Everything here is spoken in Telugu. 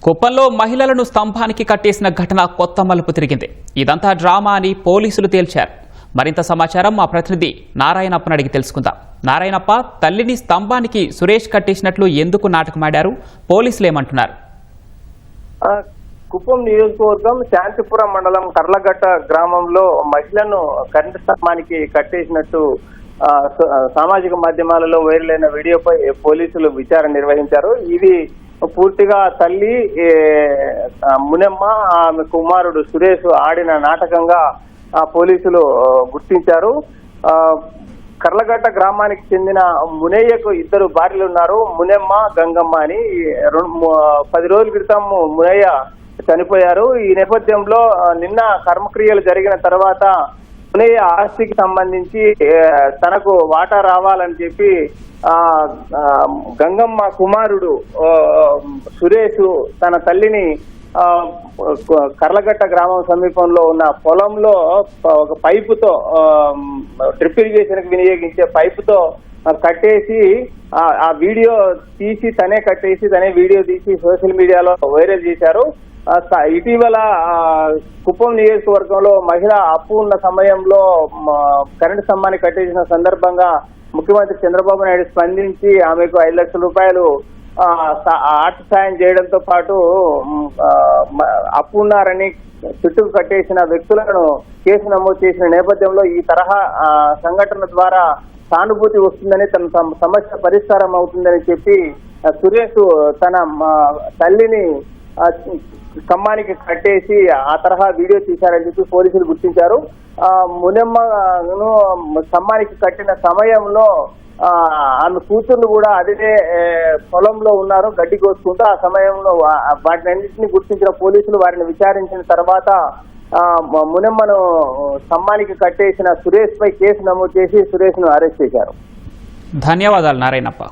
కుప్పంలో మహిళలను స్తంభానికి కట్టేసిన ఘటన కొత్త మలుపు తిరిగింది. ఇదంతా డ్రామా అని పోలీసులు తేల్చారు. మరింత సమాచారం మా ప్రతినిధి నారాయణప్పని అడిగి తెలుసుకుందాం. నారాయణప్ప, తల్లిని స్తంభానికి సురేష్ కట్టేసినట్లు ఎందుకు నాటకమాడారు? పోలీసులు ఏమంటున్నారు? కుప్పం నియోజకవర్గం శాంతిపురం మండలం కర్లగట్ట గ్రామంలో మహిళను కరెంటు స్తంభానికి కట్టేసినట్టు సామాజిక మాధ్యమాలలో వైరల్ అయిన వీడియోపై పోలీసులు విచారణ నిర్వహించారు. ఇది పూర్తిగా తల్లి మునెమ్మ, ఆమె కుమారుడు సురేష్ ఆడిన నాటకంగా పోలీసులు గుర్తించారు. కర్లగట్ట గ్రామానికి చెందిన మునయ్యకు ఇద్దరు భార్యలు ఉన్నారు, మునెమ్మ, గంగమ్మ అని. 10 రోజుల క్రితం మునయ్య చనిపోయారు. ఈ నేపథ్యంలో నిన్న కర్మక్రియలు జరిగిన తర్వాత మునయ్య ఆస్తికి సంబంధించి తనకు వాటా రావాలని చెప్పి గంగమ్మ కుమారుడు సురేష్ తన తల్లిని కర్లగట్ట గ్రామం సమీపంలో ఉన్న పొలంలో ఒక పైపుతో, డ్రిప్ ఇరిగేషన్ కి వినియోగించే పైపుతో కట్టేసి ఆ వీడియో తీసి తనే కట్టేసి తనే వీడియో తీసి సోషల్ మీడియాలో వైరల్ చేశారు. ఇటీవల కుప్పం నియోజకవర్గంలో మహిళ అప్పు ఉన్న సమయంలో కరెంటు స్తంభాన్ని కట్టేసిన సందర్భంగా ముఖ్యమంత్రి చంద్రబాబు నాయుడు స్పందించి ఆమెకు 5 లక్షల రూపాయలు ఆర్థిక సాయం చేయడంతో పాటు అప్పు ఉన్నారని చుట్టూ కట్టేసిన వ్యక్తులను కేసు నమోదు చేసిన నేపథ్యంలో ఈ తరహా సంఘటన ద్వారా సానుభూతి వస్తుందని, తన సమస్య పరిష్కారం అవుతుందని చెప్పి సురేష్ తన తల్లిని స్తంభానికి కట్టేసి ఆ తరహా వీడియో తీశారని చెప్పి పోలీసులు గుర్తించారు. మునెమ్మను స్తంభానికి కట్టిన సమయంలో ఆమె కూతుర్లు కూడా అదే పొలంలో ఉన్నారు, గడ్డి కోసుకుంటూ. ఆ సమయంలో వాటినన్నింటినీ గుర్తించిన పోలీసులు వారిని విచారించిన తర్వాత మునెమ్మను స్తంభానికి కట్టేసిన సురేష్ పై కేసు నమోదు చేసి సురేష్ ను అరెస్ట్ చేశారు. ధన్యవాదాలు నారాయణప్ప.